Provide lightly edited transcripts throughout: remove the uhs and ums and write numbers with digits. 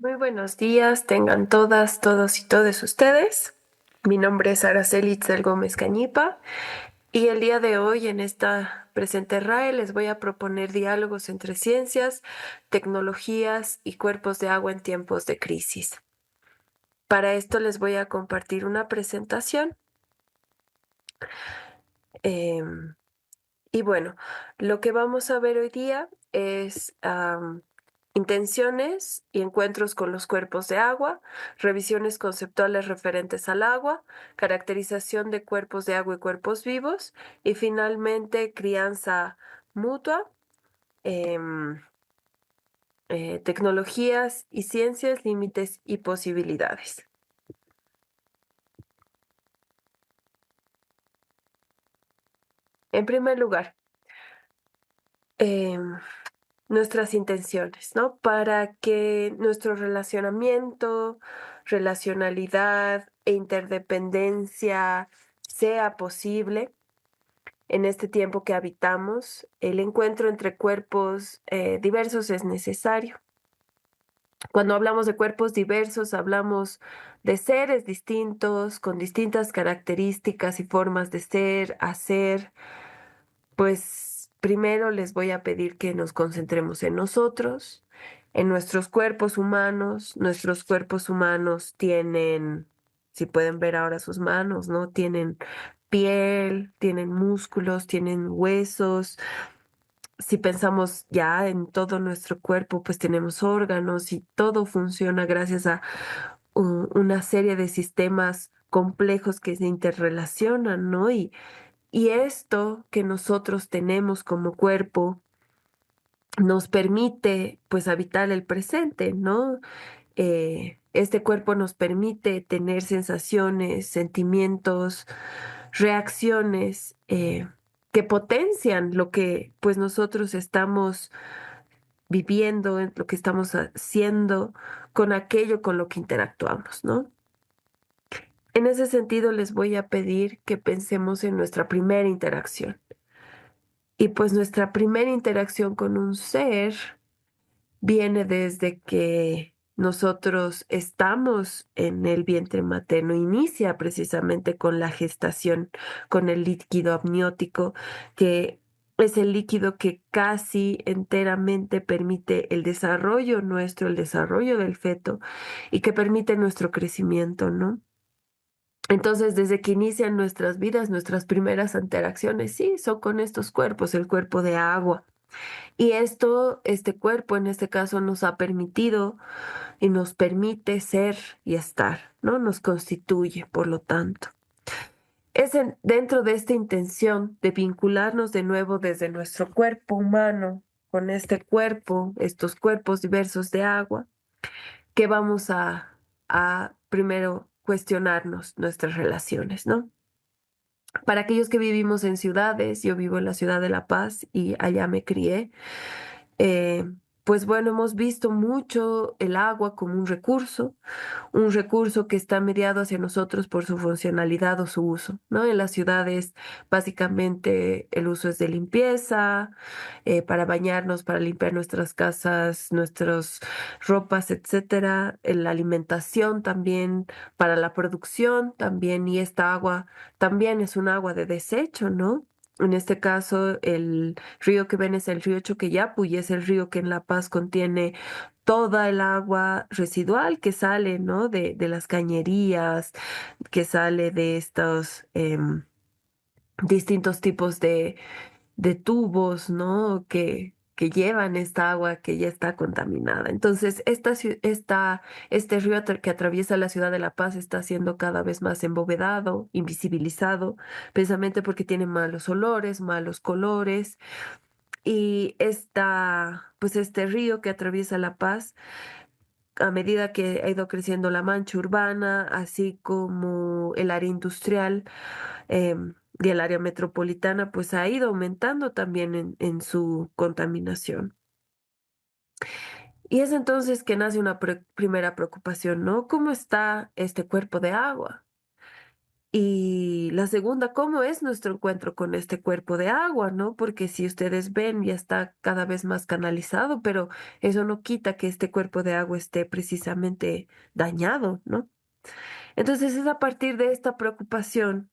Muy buenos días, tengan todas, todos y todes ustedes. Mi nombre es Araceli Itzel Gómez Cañipa y el día de hoy en esta presente RAE les voy a proponer diálogos entre ciencias, tecnologías y cuerpos de agua en tiempos de crisis. Para esto les voy a compartir una presentación. em, Y bueno, lo que vamos a ver hoy día es intenciones y encuentros con los cuerpos de agua, revisiones conceptuales referentes al agua, caracterización de cuerpos de agua y cuerpos vivos, y finalmente crianza mutua, em, tecnologías y ciencias, límites y posibilidades. En primer lugar, em, nuestras intenciones, ¿no? Para que nuestro relacionamiento, relacionalidad e interdependencia sea posible en este tiempo que habitamos, el encuentro entre cuerpos diversos es necesario. Cuando hablamos de cuerpos diversos, hablamos de seres distintos, con distintas características y formas de ser, hacer. Pues primero les voy a pedir que nos concentremos en nosotros, en nuestros cuerpos humanos. Nuestros cuerpos humanos tienen, si pueden ver ahora sus manos, ¿no? Tienen piel, tienen músculos, tienen huesos. Si pensamos ya en todo nuestro cuerpo, pues tenemos órganos y todo funciona gracias a una serie de sistemas complejos que se interrelacionan, ¿no? Y esto que nosotros tenemos como cuerpo nos permite pues habitar el presente, ¿no? Este cuerpo nos permite tener sensaciones, sentimientos, reacciones que potencian lo que pues nosotros estamos viviendo, lo que estamos haciendo con aquello con lo que interactuamos, ¿no? En ese sentido les voy a pedir que pensemos en nuestra primera interacción. Y pues nuestra primera interacción con un ser viene desde que nosotros estamos en el vientre materno. Inicia precisamente con la gestación, con el líquido amniótico, que es el líquido que casi enteramente permite el desarrollo nuestro, el desarrollo del feto y que permite nuestro crecimiento, ¿no? Entonces, desde que inician nuestras vidas, nuestras primeras interacciones, sí, son con estos cuerpos, el cuerpo de agua. Y este cuerpo en este caso nos ha permitido y nos permite ser y estar, ¿no? Nos constituye, por lo tanto. Dentro de esta intención de vincularnos de nuevo desde nuestro cuerpo humano con este cuerpo, estos cuerpos diversos de agua, que vamos a primero cuestionarnos nuestras relaciones, ¿no? Para aquellos que vivimos en ciudades, yo vivo en la ciudad de La Paz y allá me crié. Eh, pues bueno, hemos visto mucho el agua como un recurso que está mediado hacia nosotros por su funcionalidad o su uso, ¿no? En las ciudades, básicamente el uso es de limpieza, para bañarnos, para limpiar nuestras casas, nuestras ropas, etcétera. En la alimentación también, para la producción también, y esta agua también es un agua de desecho, ¿no? En este caso, el río que ven es el río Choqueyapu y es el río que en La Paz contiene toda el agua residual que sale, ¿no? De las cañerías, que sale de estos distintos tipos de tubos, ¿no? Que llevan esta agua que ya está contaminada. Entonces, este río que atraviesa la ciudad de La Paz está siendo cada vez más embovedado, invisibilizado, precisamente porque tiene malos olores, malos colores. Y pues este río que atraviesa La Paz, a medida que ha ido creciendo la mancha urbana, así como el área industrial, y el área metropolitana, pues ha ido aumentando también en su contaminación. Y es entonces que nace una primera preocupación, ¿no? ¿Cómo está este cuerpo de agua? Y la segunda, ¿cómo es nuestro encuentro con este cuerpo de agua, no? Porque si ustedes ven, ya está cada vez más canalizado, pero eso no quita que este cuerpo de agua esté precisamente dañado, ¿no? Entonces es a partir de esta preocupación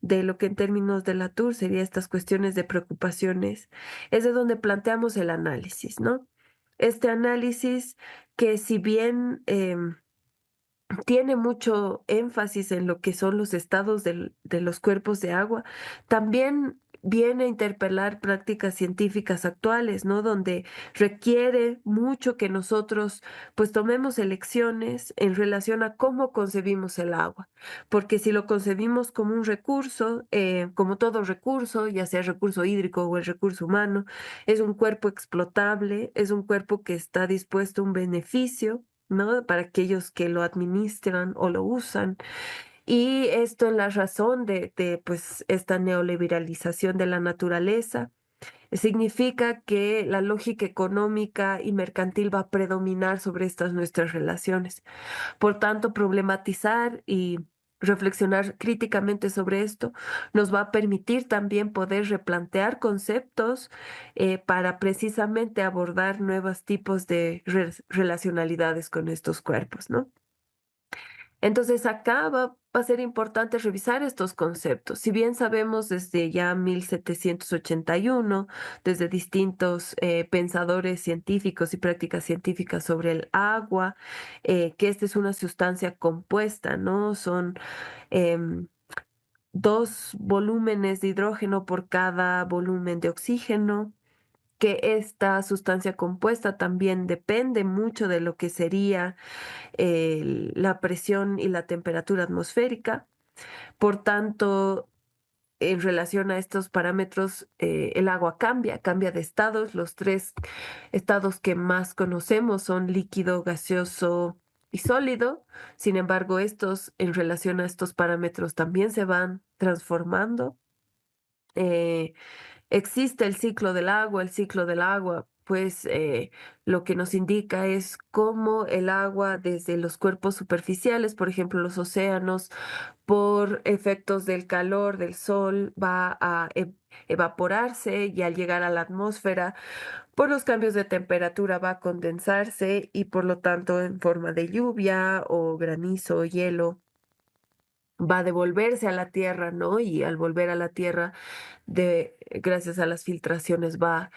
de lo que en términos de la Tour sería estas cuestiones de preocupaciones, es de donde planteamos el análisis, ¿no? Este análisis que si bien tiene mucho énfasis en lo que son los estados de los cuerpos de agua, también viene a interpelar prácticas científicas actuales, ¿no? Donde requiere mucho que nosotros pues tomemos elecciones en relación a cómo concebimos el agua, porque si lo concebimos como un recurso, como todo recurso, ya sea el recurso hídrico o el recurso humano, es un cuerpo explotable, es un cuerpo que está dispuesto a un beneficio, ¿no? Para aquellos que lo administran o lo usan. Y esto en la razón pues, esta neoliberalización de la naturaleza. Significa que la lógica económica y mercantil va a predominar sobre estas nuestras relaciones. Por tanto, problematizar y reflexionar críticamente sobre esto nos va a permitir también poder replantear conceptos para precisamente abordar nuevos tipos de relacionalidades con estos cuerpos, ¿no? Entonces acá va a ser importante revisar estos conceptos. Si bien sabemos desde ya 1781, desde distintos pensadores científicos y prácticas científicas sobre el agua, que esta es una sustancia compuesta, ¿no? Son em, dos volúmenes de hidrógeno por cada volumen de oxígeno, que esta sustancia compuesta también depende mucho de lo que sería la presión y la temperatura atmosférica. Por tanto, en relación a estos parámetros, el agua cambia de estados. Los tres estados que más conocemos son líquido, gaseoso y sólido. Sin embargo, estos, en relación a estos parámetros, también se van transformando. Eh, Existe el ciclo del agua. El ciclo del agua, pues lo que nos indica es cómo el agua desde los cuerpos superficiales, por ejemplo los océanos, por efectos del calor del sol, va a evaporarse y al llegar a la atmósfera, por los cambios de temperatura va a condensarse y por lo tanto en forma de lluvia o granizo o hielo va a devolverse a la tierra, ¿no? Y al volver a la tierra gracias a las filtraciones va a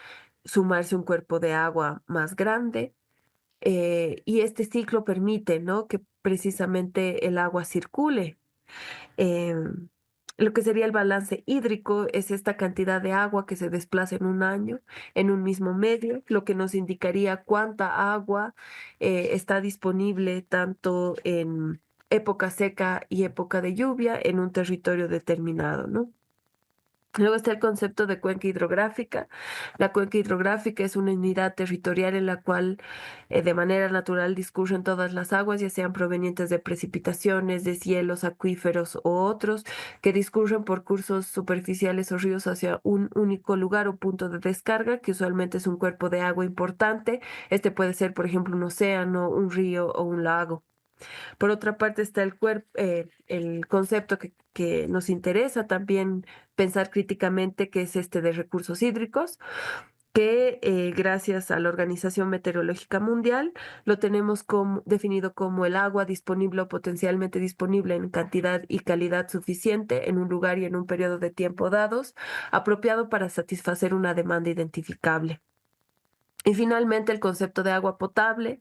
sumarse un cuerpo de agua más grande, y este ciclo permite, ¿no? Que precisamente el agua circule. Em, lo que sería el balance hídrico es esta cantidad de agua que se desplaza en un año en un mismo medio, lo que nos indicaría cuánta agua está disponible tanto en época seca y época de lluvia en un territorio determinado, ¿no? Luego está el concepto de cuenca hidrográfica. La cuenca hidrográfica es una unidad territorial en la cual de manera natural discurren todas las aguas, ya sean provenientes de precipitaciones, deshielos, acuíferos o otros, que discurren por cursos superficiales o ríos hacia un único lugar o punto de descarga, que usualmente es un cuerpo de agua importante. Este puede ser, por ejemplo, un océano, un río o un lago. Por otra parte está el concepto que nos interesa también pensar críticamente, que es este de recursos hídricos, que gracias a la Organización Meteorológica Mundial lo tenemos definido como el agua disponible o potencialmente disponible en cantidad y calidad suficiente en un lugar y en un periodo de tiempo dados, apropiado para satisfacer una demanda identificable. Y finalmente el concepto de agua potable,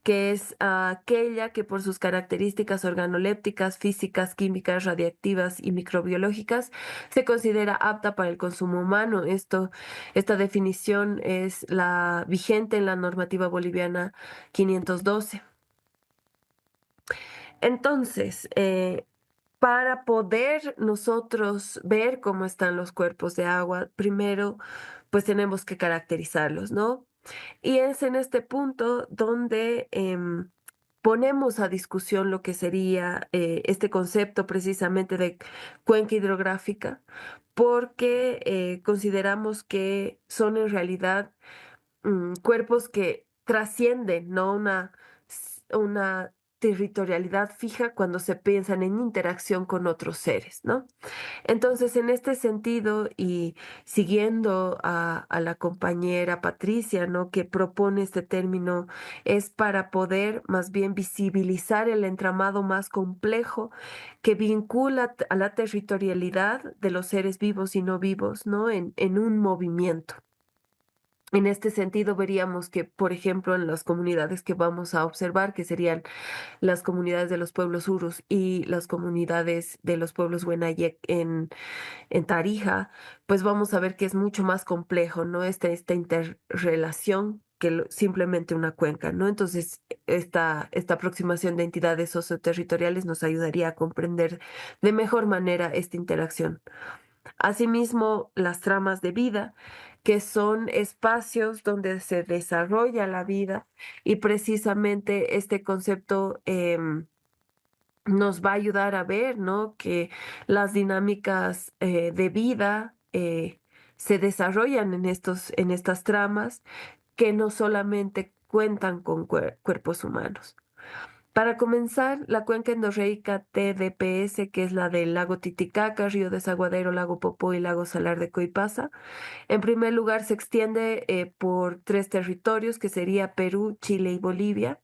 que es aquella que por sus características organolépticas, físicas, químicas, radiactivas y microbiológicas se considera apta para el consumo humano. Esta definición es la vigente en la normativa boliviana 512. Entonces, para poder nosotros ver cómo están los cuerpos de agua, primero, pues tenemos que caracterizarlos, ¿no? Y es en este punto donde ponemos a discusión lo que sería este concepto precisamente de cuenca hidrográfica, porque consideramos que son en realidad cuerpos que trascienden, ¿no? Una territorialidad fija cuando se piensan en interacción con otros seres, ¿no? Entonces, en este sentido, y siguiendo a la compañera Patricia, ¿no? Que propone este término, es para poder más bien visibilizar el entramado más complejo que vincula a la territorialidad de los seres vivos y no vivos, ¿no? En un movimiento. En este sentido, veríamos que, por ejemplo, en las comunidades que vamos a observar, que serían las comunidades de los pueblos Urus y las comunidades de los pueblos Wenayek en Tarija, pues vamos a ver que es mucho más complejo, ¿no? Esta interrelación que simplemente una cuenca, ¿no? Entonces, esta aproximación de entidades socioterritoriales nos ayudaría a comprender de mejor manera esta interacción. Asimismo, las tramas de vida, que son espacios donde se desarrolla la vida y precisamente este concepto nos va a ayudar a ver, ¿no? Que las dinámicas de vida se desarrollan en estas tramas que no solamente cuentan con cuerpos humanos. Para comenzar, la cuenca endorreica TDPS, que es la del lago Titicaca, río Desaguadero, lago Popó y lago Salar de Coipasa, en primer lugar se extiende por tres territorios, que sería Perú, Chile y Bolivia.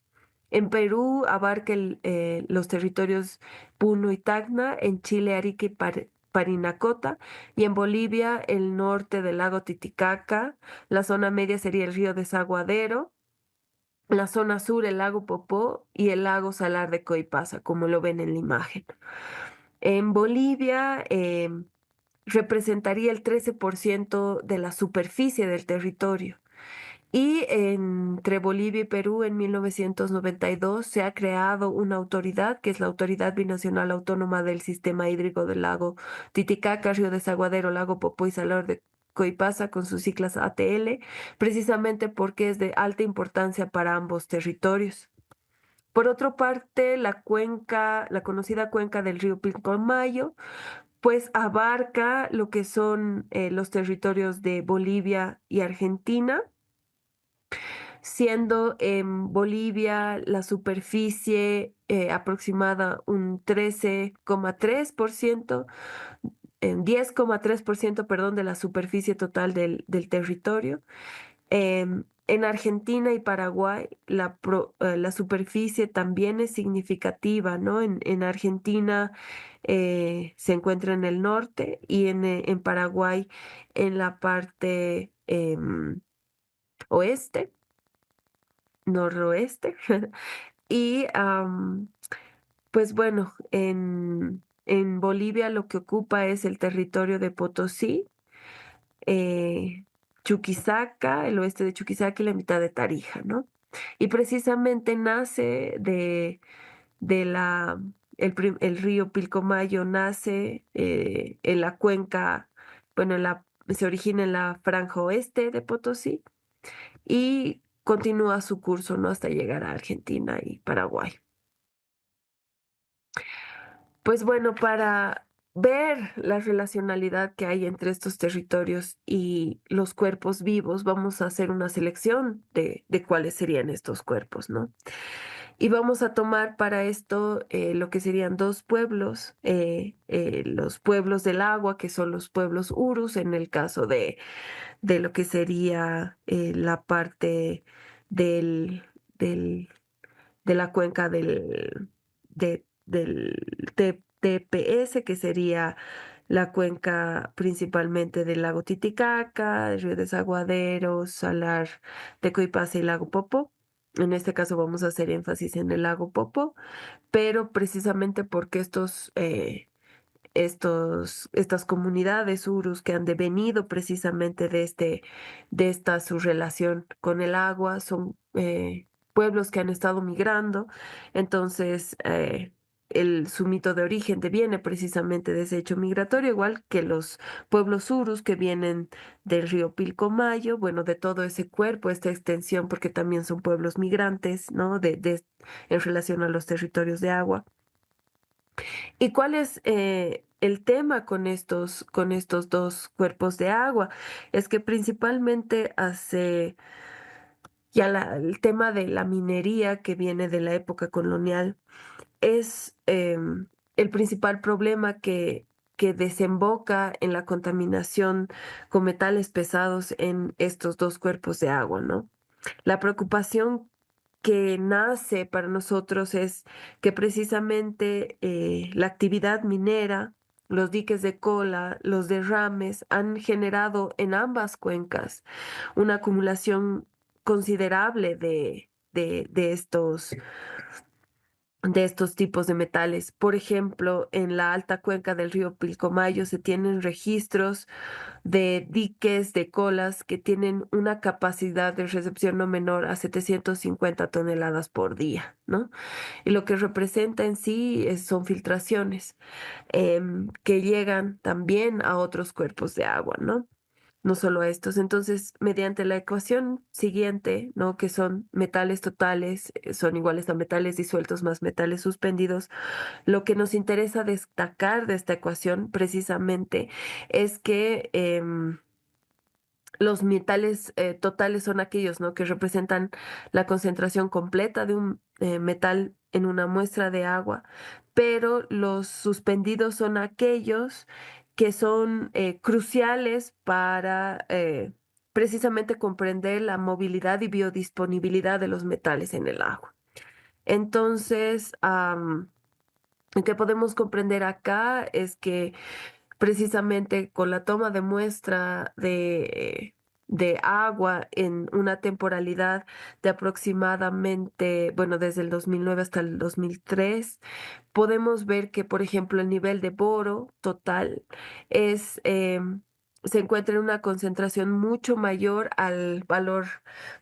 En Perú abarca los territorios Puno y Tacna, en Chile Arica y Parinacota, y en Bolivia el norte del lago Titicaca, la zona media sería el río Desaguadero, la zona sur el lago Popó y el lago Salar de Coipasa, como lo ven en la imagen. En Bolivia representaría el 13% de la superficie del territorio. Y entre Bolivia y Perú en 1992 se ha creado una autoridad, que es la Autoridad Binacional Autónoma del Sistema Hídrico del Lago Titicaca, Río Desaguadero, Lago Popó y Salar de Coipasa, con sus siglas ATL, precisamente porque es de alta importancia para ambos territorios. Por otra parte, la cuenca, la conocida cuenca del río Pilcomayo, pues abarca lo que son los territorios de Bolivia y Argentina, siendo en Bolivia la superficie aproximada un 13,3%, en 10,3%, perdón, de la superficie total del territorio. En Argentina y Paraguay la superficie también es significativa, ¿no? En Argentina se encuentra en el norte y en Paraguay en la parte oeste, noroeste. Y pues bueno, en Bolivia lo que ocupa es el territorio de Potosí, eh, Chuquisaca, el oeste de Chuquisaca y la mitad de Tarija, ¿no? Y precisamente nace de el río Pilcomayo nace en la cuenca, bueno, se origina en la franja oeste de Potosí y continúa su curso, ¿no? Hasta llegar a Argentina y Paraguay. Pues bueno, para ver la relacionalidad que hay entre estos territorios y los cuerpos vivos, vamos a hacer una selección de cuáles serían estos cuerpos, ¿no? Y vamos a tomar para esto lo que serían dos pueblos, los pueblos del agua, que son los pueblos Urus, en el caso de lo que sería la parte del, del de la cuenca del TPS, que sería la cuenca principalmente del lago Titicaca, el río Desaguadero, Salar de Coipasa y lago Popo. En este caso vamos a hacer énfasis en el lago Popo, pero precisamente porque estas comunidades urus que han devenido precisamente de esta su relación con el agua, son pueblos que han estado migrando, entonces su mito de origen viene precisamente de ese hecho migratorio, igual que los pueblos urus que vienen del río Pilcomayo, bueno, de todo ese cuerpo, esta extensión, porque también son pueblos migrantes, ¿no? En relación a los territorios de agua. ¿Y cuál es el tema con estos dos cuerpos de agua? Es que principalmente hace Ya el tema de la minería que viene de la época colonial es el principal problema que desemboca en la contaminación con metales pesados en estos dos cuerpos de agua, ¿no? La preocupación que nace para nosotros es que precisamente la actividad minera, los diques de cola, los derrames han generado en ambas cuencas una acumulación considerable de estos tipos de metales. Por ejemplo, en la alta cuenca del río Pilcomayo se tienen registros de diques de colas que tienen una capacidad de recepción no menor a 750 toneladas por día, ¿no? Y lo que representa en sí son filtraciones que llegan también a otros cuerpos de agua, ¿no? No solo a estos. Entonces, mediante la ecuación siguiente, ¿no? Que son metales totales, son iguales a metales disueltos más metales suspendidos, lo que nos interesa destacar de esta ecuación precisamente es que los metales totales son aquellos, ¿no? Que representan la concentración completa de un metal en una muestra de agua, pero los suspendidos son aquellos que son cruciales para precisamente comprender la movilidad y biodisponibilidad de los metales en el agua. Entonces, lo que podemos comprender acá es que precisamente con la toma de muestra de agua en una temporalidad de aproximadamente, bueno, desde el 2009 hasta el 2003, podemos ver que, por ejemplo, el nivel de boro total es, se encuentra en una concentración mucho mayor al valor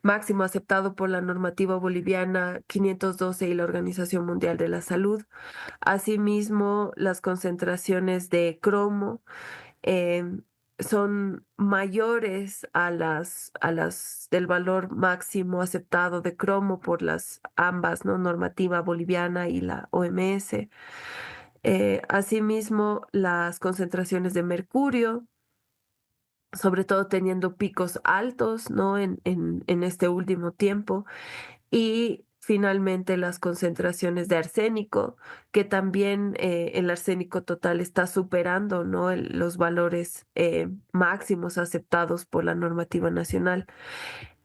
máximo aceptado por la normativa boliviana 512 y la Organización Mundial de la Salud. Asimismo, las concentraciones de cromo em, son mayores a las del valor máximo aceptado de cromo por las ambas, ¿no? Normativa boliviana y la OMS. Asimismo, las concentraciones de mercurio, sobre todo teniendo picos altos, ¿no? En este último tiempo. Y finalmente las concentraciones de arsénico, que también el arsénico total está superando, ¿no? Los valores máximos aceptados por la normativa nacional.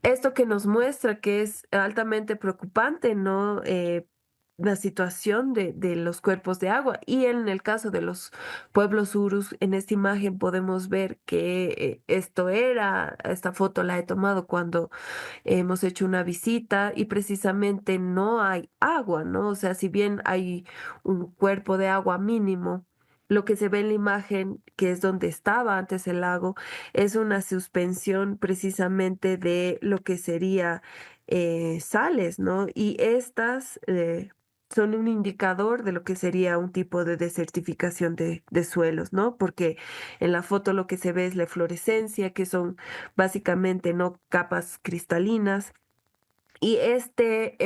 Esto que nos muestra que es altamente preocupante, ¿no? La situación de los cuerpos de agua. Y en el caso de los pueblos urus, en esta imagen podemos ver que esta foto la he tomado cuando hemos hecho una visita y precisamente no hay agua, ¿no? O sea, si bien hay un cuerpo de agua mínimo, lo que se ve en la imagen, que es donde estaba antes el lago, es una suspensión precisamente de lo que sería sales, ¿no? Y estas son un indicador de lo que sería un tipo de desertificación de suelos, ¿no? Porque en la foto lo que se ve es la eflorescencia, que son básicamente no capas cristalinas. Y este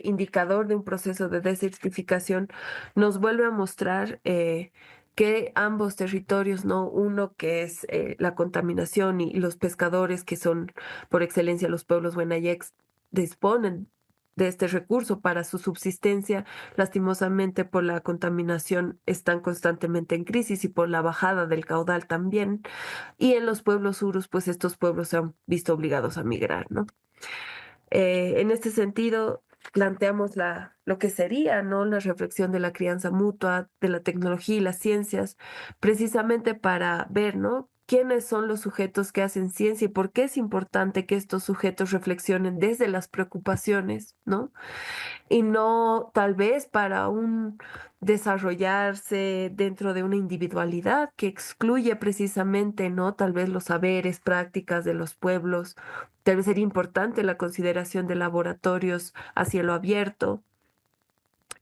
indicador de un proceso de desertificación nos vuelve a mostrar que ambos territorios, ¿no? Uno que es la contaminación y los pescadores, que son por excelencia los pueblos Huenayecs, disponen de este recurso para su subsistencia. Lastimosamente, por la contaminación están constantemente en crisis y por la bajada del caudal también. Y en los pueblos urus, pues estos pueblos se han visto obligados a migrar, ¿no? En este sentido, planteamos lo que sería, ¿no? La reflexión de la crianza mutua, de la tecnología y las ciencias, precisamente para ver, ¿no? ¿Quiénes son los sujetos que hacen ciencia y por qué es importante que estos sujetos reflexionen desde las preocupaciones, ¿no? Y no tal vez para un desarrollarse dentro de una individualidad que excluye precisamente, ¿no? Tal vez los saberes, prácticas de los pueblos. Tal vez sería importante la consideración de laboratorios a cielo abierto.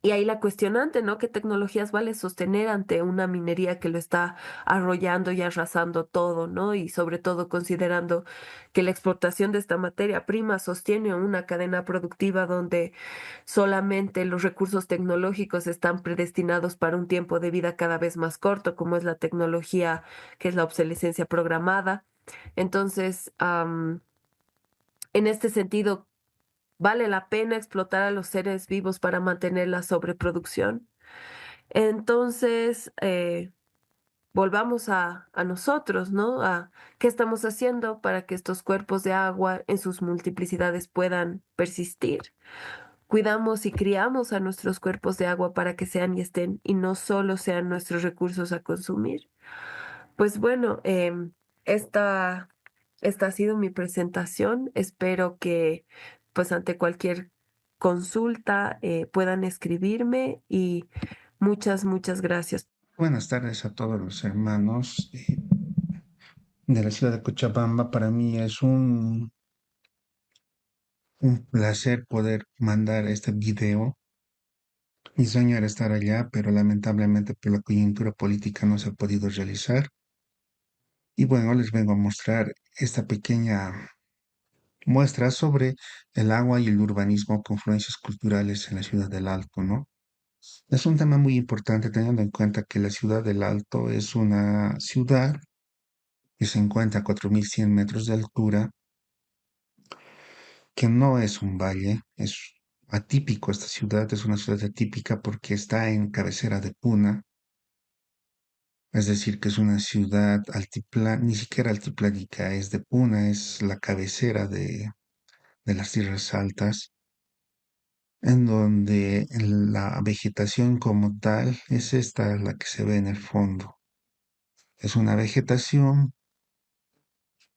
Y ahí la cuestionante, ¿no? ¿Qué tecnologías vale sostener ante una minería que lo está arrollando y arrasando todo, ¿no? Y sobre todo considerando que la exportación de esta materia prima sostiene una cadena productiva donde solamente los recursos tecnológicos están predestinados para un tiempo de vida cada vez más corto, como es la tecnología, que es la obsolescencia programada. Entonces, en este sentido, ¿Vale la pena explotar a los seres vivos para mantener la sobreproducción? Entonces, volvamos a nosotros, ¿no? A qué estamos haciendo para que estos cuerpos de agua en sus multiplicidades puedan persistir. Cuidamos y criamos a nuestros cuerpos de agua para que sean y estén y no solo sean nuestros recursos a consumir. Pues bueno, esta, esta ha sido mi presentación. Espero que pues ante cualquier consulta puedan escribirme y muchas gracias. Buenas tardes a todos los hermanos de la ciudad de Cochabamba. Para mí es un placer poder mandar este video. Mi sueño era estar allá, pero lamentablemente por la coyuntura política no se ha podido realizar. Y bueno, les vengo a mostrar esta pequeña muestra sobre el agua y el urbanismo con influencias culturales en la ciudad del Alto, ¿no? Es un tema muy importante teniendo en cuenta que la ciudad del Alto es una ciudad que se encuentra a 4.100 metros de altura, que no es un valle, es atípico esta ciudad, es una ciudad atípica porque está en cabecera de Puna, es decir, que es una ciudad altiplana, ni siquiera altiplánica, es de Puna, es la cabecera de las tierras altas, en donde la vegetación como tal es esta la que se ve en el fondo. Es una vegetación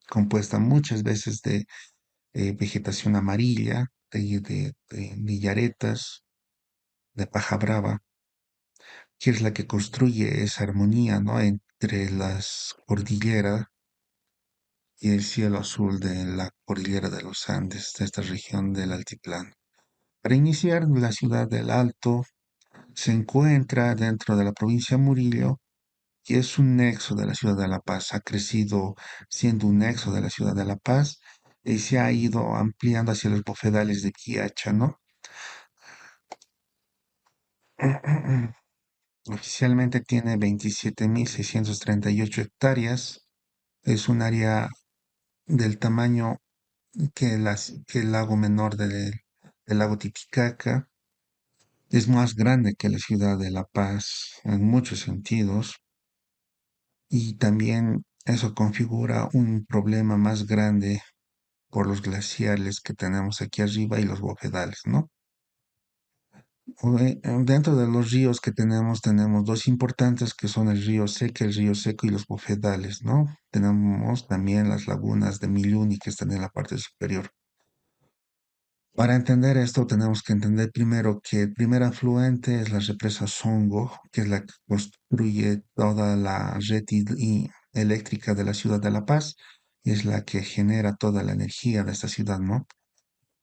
compuesta muchas veces de vegetación amarilla, de lillaretas, de paja brava, que es la que construye esa armonía, ¿no? Entre las cordilleras y el cielo azul de la cordillera de los Andes, de esta región del altiplano. Para iniciar, la ciudad del Alto se encuentra dentro de la provincia de Murillo y es un nexo de la ciudad de La Paz. Ha crecido siendo un nexo de la ciudad de La Paz y se ha ido ampliando hacia los bofedales de Quiacha, ¿no? Oficialmente tiene 27.638 hectáreas. Es un área del tamaño que el lago menor del lago Titicaca. Es más grande que la ciudad de La Paz en muchos sentidos. Y también eso configura un problema más grande por los glaciares que tenemos aquí arriba y los bofedales, ¿no? Dentro de los ríos que tenemos dos importantes que son el río Seco y los bofedales, ¿no? Tenemos también las lagunas de Milluni que están en la parte superior. Para entender esto tenemos que entender primero que el primer afluente es la represa Songo, que es la que construye toda la red eléctrica de la ciudad de La Paz y es la que genera toda la energía de esta ciudad, ¿no?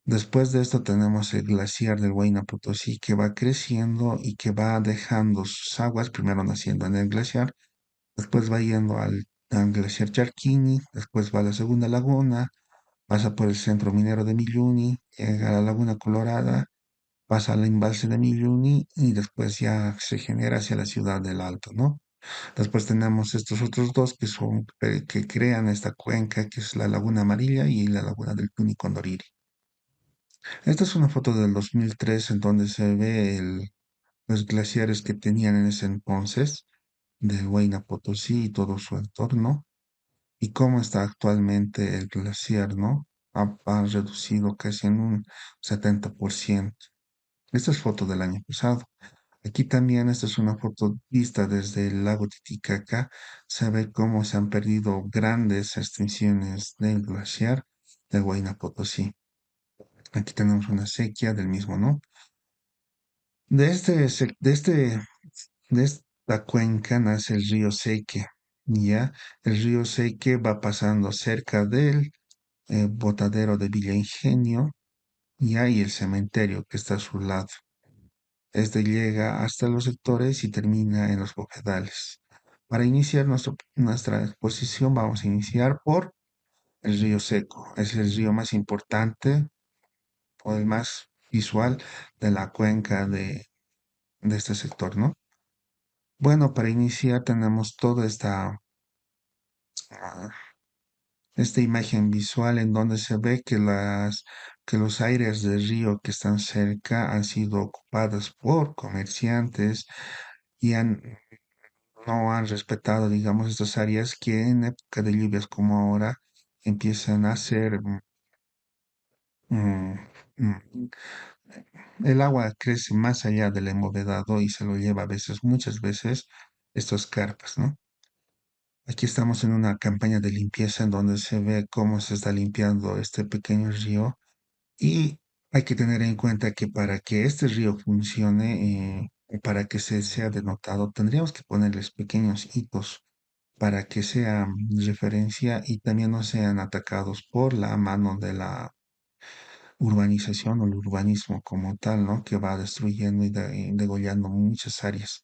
Después de esto tenemos el glaciar del Huayna Potosí que va creciendo y que va dejando sus aguas, primero naciendo en el glaciar, después va yendo al glaciar Charquini, después va a la segunda laguna, pasa por el centro minero de Milluni, llega a la Laguna Colorada, pasa al embalse de Milluni y después ya se genera hacia la ciudad del Alto, ¿no? Después tenemos estos otros dos que crean esta cuenca, que es la Laguna Amarilla y la Laguna del Tunicondariri. Esta es una foto del 2003 en donde se ve los glaciares que tenían en ese entonces, del Huayna Potosí y todo su entorno, y cómo está actualmente el glaciar, ¿no? Ha reducido casi en un 70%. Esta es foto del año pasado. Aquí también esta es una foto vista desde el lago Titicaca. Se ve cómo se han perdido grandes extensiones del glaciar del Huayna Potosí. Aquí tenemos una sequía del mismo, ¿no? De esta cuenca nace el río Seque, ¿ya? El río Seque va pasando cerca del botadero de Villa Ingenio, ¿ya? Y el cementerio que está a su lado. Este llega hasta los sectores y termina en los bofedales. Para iniciar nuestra exposición, vamos a iniciar por el río Seco. Es el río más importante o el más visual de la cuenca de este sector, ¿no? Bueno, para iniciar tenemos toda esta imagen visual en donde se ve que las que los áreas del río que están cerca han sido ocupadas por comerciantes y no han respetado, digamos, estas áreas que en época de lluvias como ahora empiezan a ser, mm, mm, el agua crece más allá del embovedado y se lo lleva a veces, muchas veces, estos carpas, ¿no? Aquí estamos en una campaña de limpieza en donde se ve cómo se está limpiando este pequeño río y hay que tener en cuenta que para que este río funcione, para que se sea denotado, tendríamos que ponerles pequeños hitos para que sea referencia y también no sean atacados por la mano de la urbanización o el urbanismo como tal, ¿no? Que va destruyendo y degollando muchas áreas.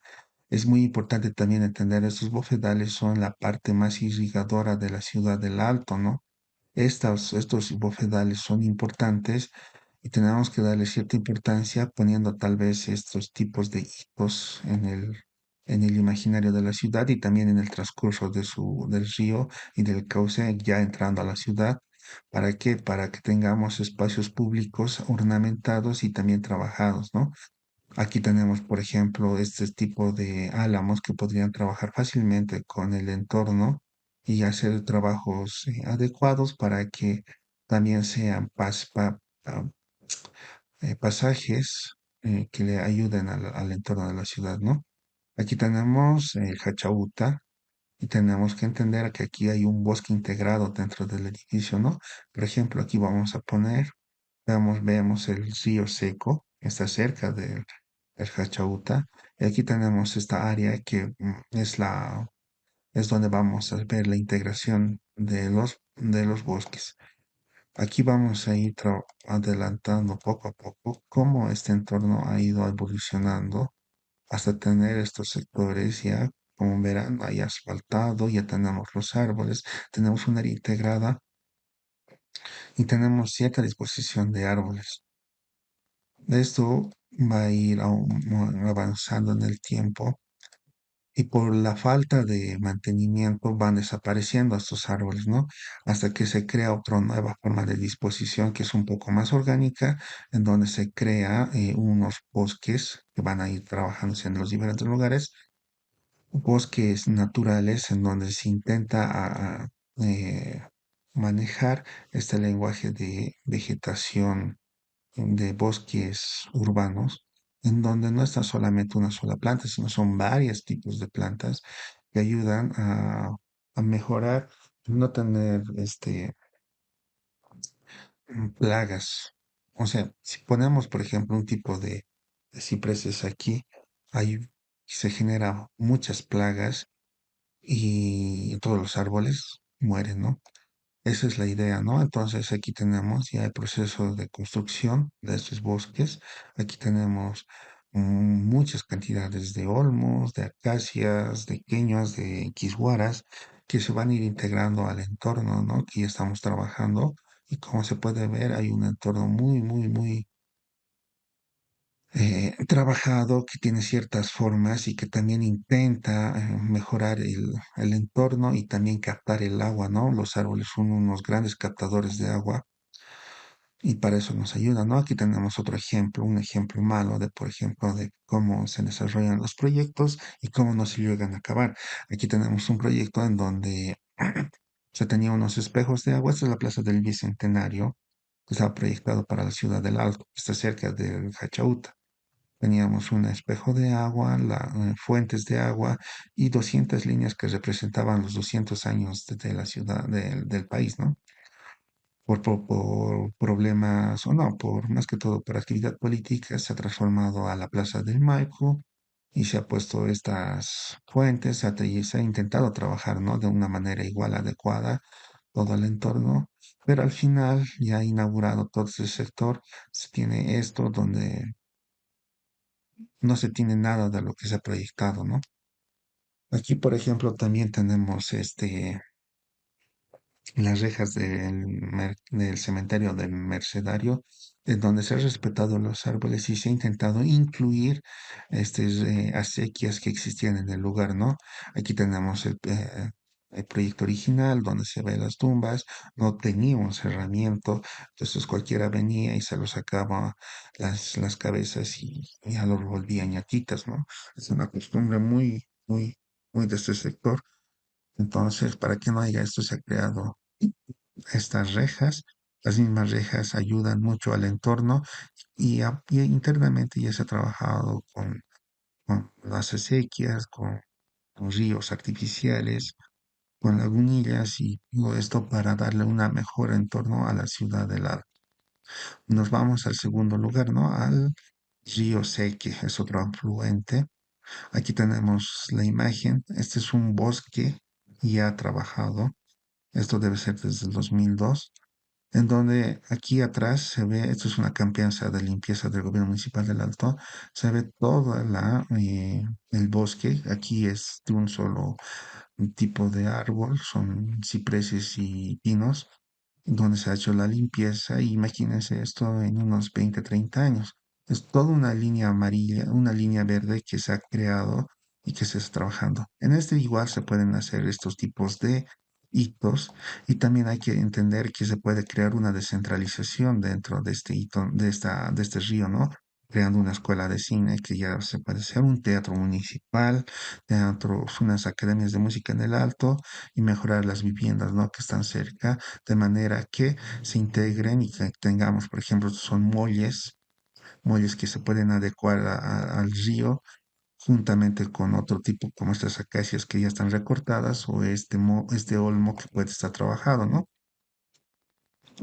Es muy importante también entender estos bofedales son la parte más irrigadora de la ciudad del Alto, ¿no? Estos bofedales son importantes y tenemos que darle cierta importancia poniendo tal vez estos tipos de hitos en el imaginario de la ciudad y también en el transcurso del río y del cauce ya entrando a la ciudad. ¿Para qué? Para que tengamos espacios públicos ornamentados y también trabajados, ¿no? Aquí tenemos, por ejemplo, este tipo de álamos que podrían trabajar fácilmente con el entorno y hacer trabajos adecuados para que también sean ah, pasajes que le ayuden al entorno de la ciudad, ¿no? Aquí tenemos el Hachauta y tenemos que entender que aquí hay un bosque integrado dentro del edificio, ¿no? Por ejemplo, aquí vamos a poner, vemos el río seco, está cerca del Hachauta, y aquí tenemos esta área que es donde vamos a ver la integración de los bosques. Aquí vamos a ir adelantando poco a poco cómo este entorno ha ido evolucionando hasta tener estos sectores ya, como verán, hay asfaltado, ya tenemos los árboles, tenemos un área integrada y tenemos cierta disposición de árboles. Esto va a ir avanzando en el tiempo y por la falta de mantenimiento van desapareciendo estos árboles, ¿no? Hasta que se crea otra nueva forma de disposición que es un poco más orgánica, en donde se crea unos bosques que van a ir trabajándose en los diferentes lugares, bosques naturales en donde se intenta manejar este lenguaje de vegetación de bosques urbanos, en donde no está solamente una sola planta, sino son varios tipos de plantas que ayudan a mejorar, no tener plagas. O sea, si ponemos, por ejemplo, un tipo de cipreses aquí, ahí se generan muchas plagas y todos los árboles mueren, ¿no? Esa es la idea, ¿no? Entonces aquí tenemos ya el proceso de construcción de estos bosques. Aquí tenemos muchas cantidades de olmos, de acacias, de queños, de quisguaras que se van a ir integrando al entorno, ¿no? Que ya estamos trabajando. Y como se puede ver, hay un entorno muy trabajado que tiene ciertas formas y que también intenta mejorar el entorno y también captar el agua, ¿no? Los árboles son unos grandes captadores de agua y para eso nos ayuda, ¿no? Aquí tenemos otro ejemplo, un ejemplo malo de, por ejemplo, de cómo se desarrollan los proyectos y cómo no se llegan a acabar. Aquí tenemos un proyecto en donde se tenía unos espejos de agua. Esta es la Plaza del Bicentenario, que estaba proyectado para la ciudad del Alto, que está cerca del Hachauta. Teníamos un espejo de agua, fuentes de agua y 200 líneas que representaban los 200 años de la ciudad, del país, ¿no? Por problemas, o no, por más que todo por actividad política, se ha transformado a la Plaza del Maipo y se ha puesto estas fuentes, se ha intentado trabajar, ¿no? De una manera igual adecuada todo el entorno, pero al final, ya inaugurado todo ese sector, se tiene esto donde no se tiene nada de lo que se ha proyectado, ¿no? Aquí, por ejemplo, también tenemos las rejas del cementerio del Mercedario, en donde se han respetado los árboles y se ha intentado incluir acequias que existían en el lugar, ¿no? Aquí tenemos el proyecto original donde se ve las tumbas, no tenía un cerramiento, entonces cualquiera venía y se lo sacaba las cabezas y ya lo volvía ñaquitas, ¿no? Es una costumbre muy de este sector. Entonces, para que no haya esto, se ha creado estas rejas. Las mismas rejas ayudan mucho al entorno y internamente ya se ha trabajado con las acequias, con ríos artificiales, con lagunillas y todo esto para darle una mejor entorno a la ciudad del Alto. Nos vamos al segundo lugar, ¿no? Al río Seque, es otro afluente. Aquí tenemos la imagen. Este es un bosque ya trabajado. Esto debe ser desde el 2002, en donde aquí atrás se ve, esto es una campeanza de limpieza del gobierno municipal del Alto, se ve todo el bosque. Aquí es de un solo tipo de árbol, son cipreses y pinos, donde se ha hecho la limpieza. Y imagínense esto en unos 20 30 años. Es toda una línea amarilla, una línea verde que se ha creado y que se está trabajando. En este igual se pueden hacer estos tipos de hitos y también hay que entender que se puede crear una descentralización dentro de este hito, de este río, ¿no? Creando una escuela de cine que ya se puede hacer un teatro municipal, teatros, unas academias de música en el Alto y mejorar las viviendas, ¿no? Que están cerca, de manera que se integren y que tengamos, por ejemplo, son muelles que se pueden adecuar al río juntamente con otro tipo como estas acacias que ya están recortadas o este olmo que puede estar trabajado, ¿no?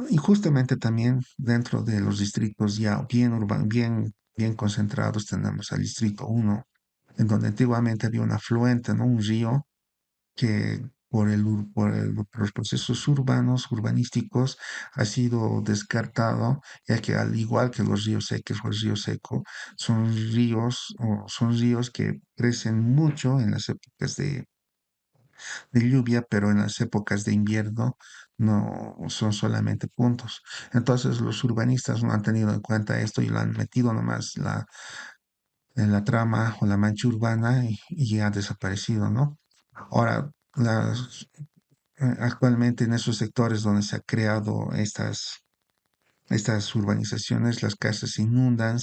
Y justamente también dentro de los distritos ya bien concentrados tenemos al distrito uno, en donde antiguamente había un afluente, ¿no? Un río que por los procesos urbanísticos, ha sido descartado, ya que al igual que los ríos secos o el río seco, son ríos que crecen mucho en las épocas de lluvia, pero en las épocas de invierno no son solamente puntos. Entonces los urbanistas no han tenido en cuenta esto y lo han metido nomás en la trama o la mancha urbana y ha desaparecido, ¿no? Ahora, actualmente en esos sectores donde se ha creado estas urbanizaciones, las casas se inundan,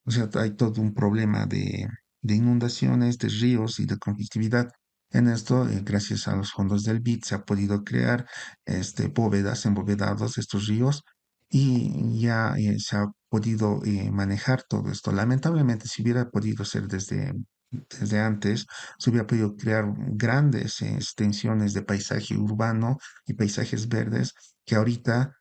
o sea, hay todo un problema de inundaciones, de ríos y de conflictividad. En esto, gracias a los fondos del BID, se ha podido crear bóvedas, embovedados de estos ríos y ya se ha podido manejar todo esto. Lamentablemente, si hubiera podido ser desde antes, se hubiera podido crear grandes extensiones de paisaje urbano y paisajes verdes que ahorita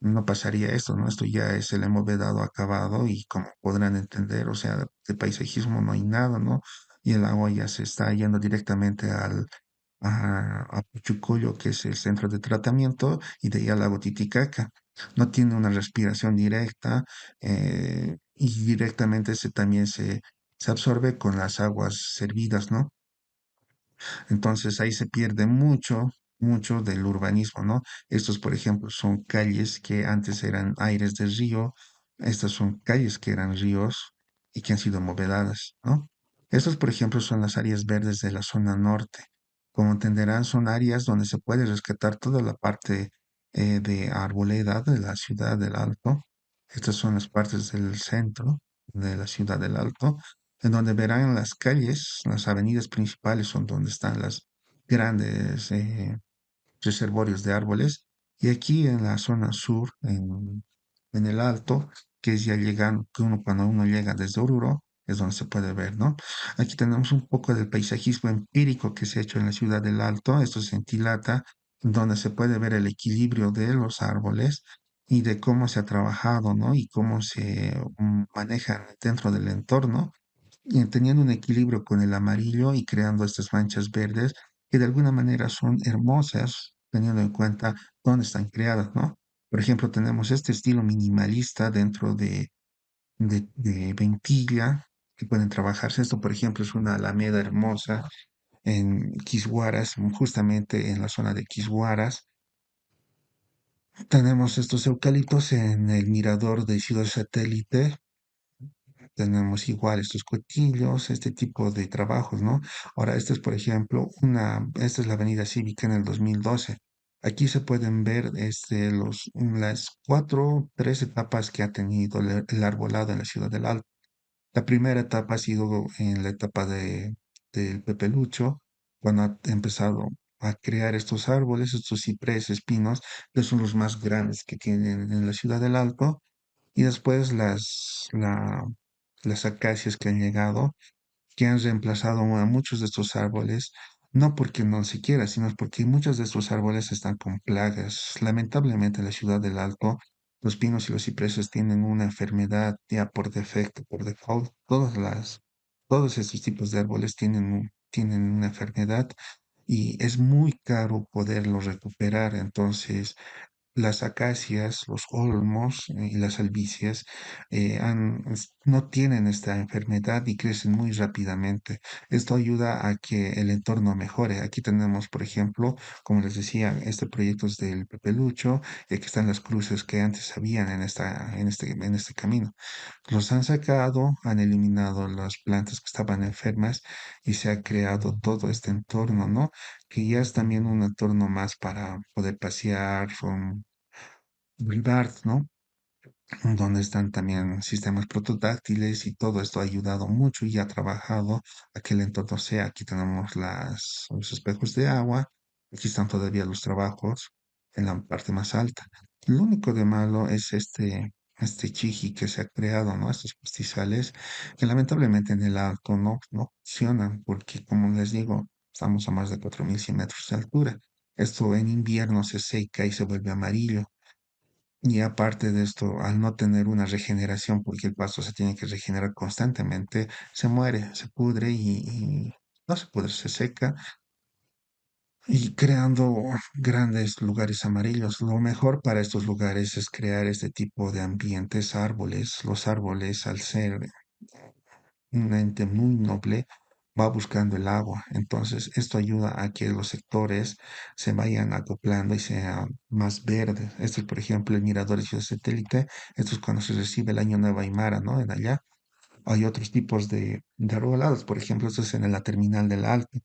no pasaría esto, ¿no? Esto ya es el hemos vedado acabado y como podrán entender, o sea, de paisajismo no hay nada, ¿no? Y el agua ya se está yendo directamente a Puchucollo, que es el centro de tratamiento, y de ahí al lago Titicaca. No tiene una respiración directa y directamente también se absorbe con las aguas servidas, ¿no? Entonces ahí se pierde mucho del urbanismo, ¿no? Estos, por ejemplo, son calles que antes eran aires de río, estas son calles que eran ríos y que han sido movedadas, ¿no? Estos, por ejemplo, son las áreas verdes de la zona norte. Como entenderán, son áreas donde se puede rescatar toda la parte de arboleda de la ciudad del Alto. Estas son las partes del centro de la ciudad del Alto en donde verán las calles, las avenidas principales son donde están las grandes reservorios de árboles. Y aquí en la zona sur, en el alto, que es ya llegando, cuando uno llega desde Oruro, es donde se puede ver, ¿no? Aquí tenemos un poco del paisajismo empírico que se ha hecho en la ciudad del Alto, esto es en Tilata, donde se puede ver el equilibrio de los árboles y de cómo se ha trabajado, ¿no? Y cómo se manejan dentro del entorno y teniendo un equilibrio con el amarillo y creando estas manchas verdes que de alguna manera son hermosas, teniendo en cuenta dónde están creadas, ¿no? Por ejemplo, tenemos este estilo minimalista dentro de Ventilla, que pueden trabajarse. Esto, por ejemplo, es una alameda hermosa en Quisguaras, justamente en la zona de Quisguaras. Tenemos estos eucaliptos en el mirador de Ciudad Satélite, tenemos igual estos cuetillos, este tipo de trabajos, ¿no? Ahora, esta es, por ejemplo, esta es la Avenida Cívica en el 2012. Aquí se pueden ver las tres etapas que ha tenido el arbolado en la ciudad del Alto. La primera etapa ha sido en la etapa del Pepe Lucho, cuando ha empezado a crear estos árboles, estos cipreses, pinos, que son los más grandes que tienen en la ciudad del Alto, y después las acacias que han llegado, que han reemplazado a muchos de estos árboles, no porque no se quiera, sino porque muchos de estos árboles están con plagas. Lamentablemente en la ciudad del Alto, los pinos y los cipreses tienen una enfermedad ya por defecto, por default. Todos estos tipos de árboles tienen una enfermedad y es muy caro poderlos recuperar. Entonces, las acacias, los olmos y las albicias no tienen esta enfermedad y crecen muy rápidamente. Esto ayuda a que el entorno mejore. Aquí tenemos, por ejemplo, como les decía, este proyecto es del Pepelucho, y aquí están las cruces que antes habían en este camino. Los han sacado, han eliminado las plantas que estaban enfermas y se ha creado todo este entorno, ¿no? Que ya es también un entorno más para poder pasear, son Brevard, ¿no? Donde están también sistemas protodáctiles y todo esto ha ayudado mucho y ha trabajado a que el entorno sea. Aquí tenemos los espejos de agua, aquí están todavía los trabajos en la parte más alta. Lo único de malo es este chiji que se ha creado, ¿no? Estos pastizales que lamentablemente en el alto no funcionan porque, como les digo, estamos a más de 4.100 metros de altura. Esto en invierno se seca y se vuelve amarillo. Y aparte de esto, al no tener una regeneración, porque el pasto se tiene que regenerar constantemente, se muere, se pudre y no se pudre, se seca y creando grandes lugares amarillos. Lo mejor para estos lugares es crear este tipo de ambientes, árboles. Los árboles, al ser un ente muy noble, va buscando el agua. Entonces, esto ayuda a que los sectores se vayan acoplando y sean más verdes. Esto es, por ejemplo, el mirador de Ciudad Satélite. Esto es cuando se recibe el Año Nuevo Aymara, ¿no? En allá. Hay otros tipos de arbolados. Por ejemplo, esto es en la terminal del Alto,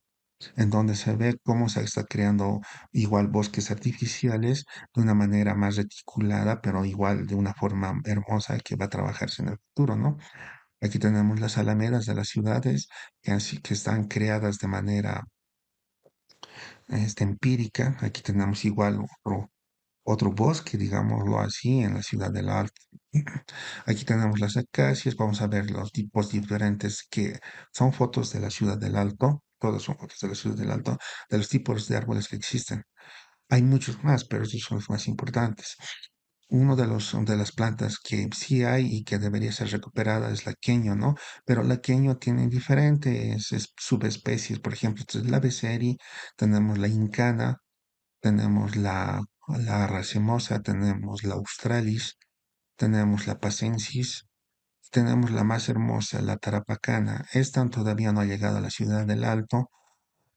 en donde se ve cómo se está creando igual bosques artificiales de una manera más reticulada, pero igual de una forma hermosa que va a trabajarse en el futuro, ¿no? Aquí tenemos las alamedas de las ciudades que están creadas de manera empírica. Aquí tenemos igual otro bosque, digámoslo así, en la ciudad del Alto. Aquí tenemos las acacias. Vamos a ver los tipos diferentes que son fotos de la ciudad del Alto. Todas son fotos de la ciudad del Alto, de los tipos de árboles que existen. Hay muchos más, pero estos son los más importantes. Uno de las plantas que sí hay y que debería ser recuperada es la queño, ¿no? Pero la queño tiene diferentes subespecies. Por ejemplo, esta es la beceri, tenemos la incana, tenemos la racemosa, tenemos la australis, tenemos la pacensis, tenemos la más hermosa, la tarapacana. Esta todavía no ha llegado a la ciudad del Alto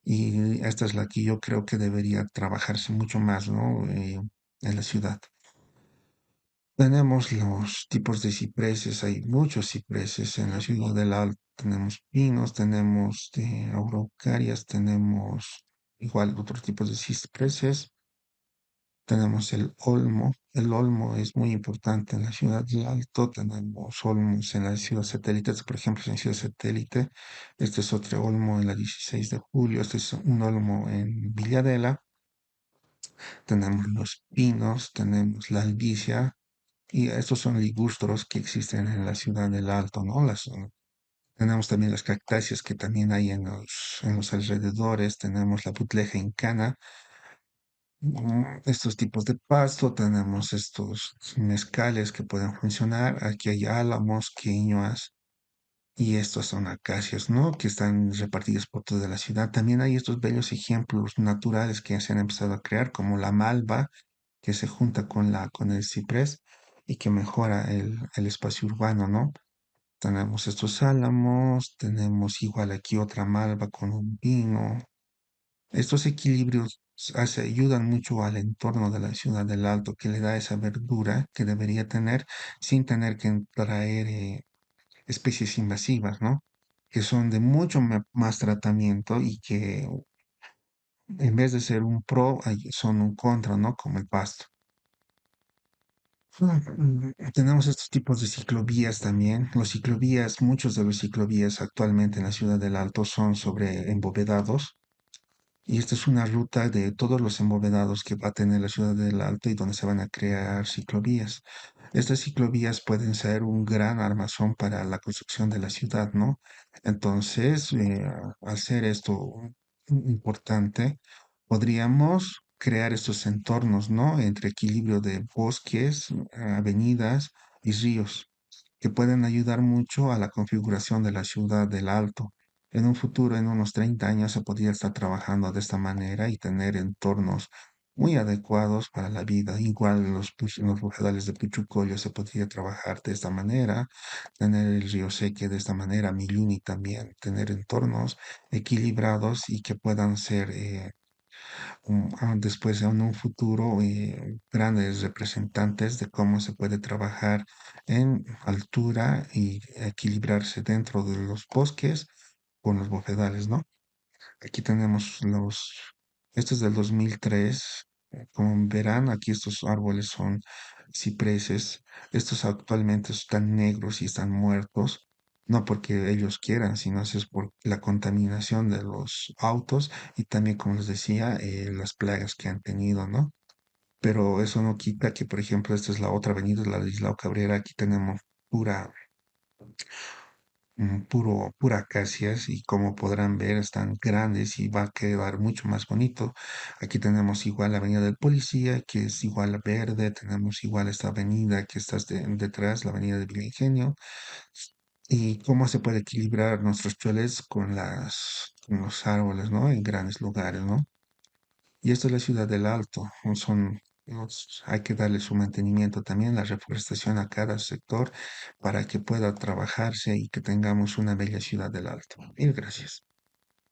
y esta es la que yo creo que debería trabajarse mucho más, ¿no? En la ciudad. Tenemos los tipos de cipreses, hay muchos cipreses en la ciudad del Alto. Tenemos pinos, tenemos araucarias, tenemos igual otros tipos de cipreses. Tenemos el olmo. El olmo es muy importante en la ciudad del Alto. Tenemos olmos en la ciudad satélite, por ejemplo, en Ciudad Satélite. Este es otro olmo en la 16 de julio. Este es un olmo en Villadela. Tenemos los pinos, tenemos la albicia. Y estos son ligustros que existen en la ciudad del Alto, ¿no? Tenemos también las cactáceas que también hay en los alrededores. Tenemos la butleja incana, estos tipos de pasto. Tenemos estos mezcales que pueden funcionar. Aquí hay álamos, queñuas y estos son acacias, ¿no? Que están repartidos por toda la ciudad. También hay estos bellos ejemplos naturales que se han empezado a crear, como la malva, que se junta con el ciprés y que mejora el espacio urbano, ¿no? Tenemos estos álamos, tenemos igual aquí otra malva con un pino. Estos equilibrios ayudan mucho al entorno de la ciudad del Alto, que le da esa verdura que debería tener sin tener que traer especies invasivas, ¿no? Que son de mucho más tratamiento y que en vez de ser un pro, son un contra, ¿no? Como el pasto. Tenemos estos tipos de ciclovías también. Los ciclovías, muchos de los ciclovías actualmente en la ciudad del Alto son sobre embovedados. Y esta es una ruta de todos los embovedados que va a tener la ciudad del Alto y donde se van a crear ciclovías. Estas ciclovías pueden ser un gran armazón para la construcción de la ciudad, ¿no? Entonces, al ser esto importante, podríamos crear estos entornos, ¿no? Entre equilibrio de bosques, avenidas y ríos, que pueden ayudar mucho a la configuración de la ciudad del Alto. En un futuro, en unos 30 años, se podría estar trabajando de esta manera y tener entornos muy adecuados para la vida. Igual los bufedales de Puchucoyo se podría trabajar de esta manera, tener el río Seque de esta manera, Milluni también, tener entornos equilibrados y que puedan ser después en un futuro grandes representantes de cómo se puede trabajar en altura y equilibrarse dentro de los bosques con los bofedales, ¿no? Aquí tenemos este es del 2003. Como verán, aquí estos árboles son cipreses. Estos actualmente están negros y están muertos, no porque ellos quieran, sino es por la contaminación de los autos y también, como les decía, las plagas que han tenido, ¿no? Pero eso no quita que, por ejemplo, esta es la otra avenida, la de Islao Cabrera. Aquí tenemos pura pura acacias y como podrán ver están grandes y va a quedar mucho más bonito. Aquí tenemos igual la avenida del Policía, que es igual verde, tenemos igual esta avenida que está detrás, la avenida de Villa Ingenio, y cómo se puede equilibrar nuestros choles con con los árboles, ¿no? En grandes lugares, ¿no? Y esto es la ciudad del Alto, hay que darle su mantenimiento también, la reforestación a cada sector para que pueda trabajarse y que tengamos una bella ciudad del Alto. Mil gracias.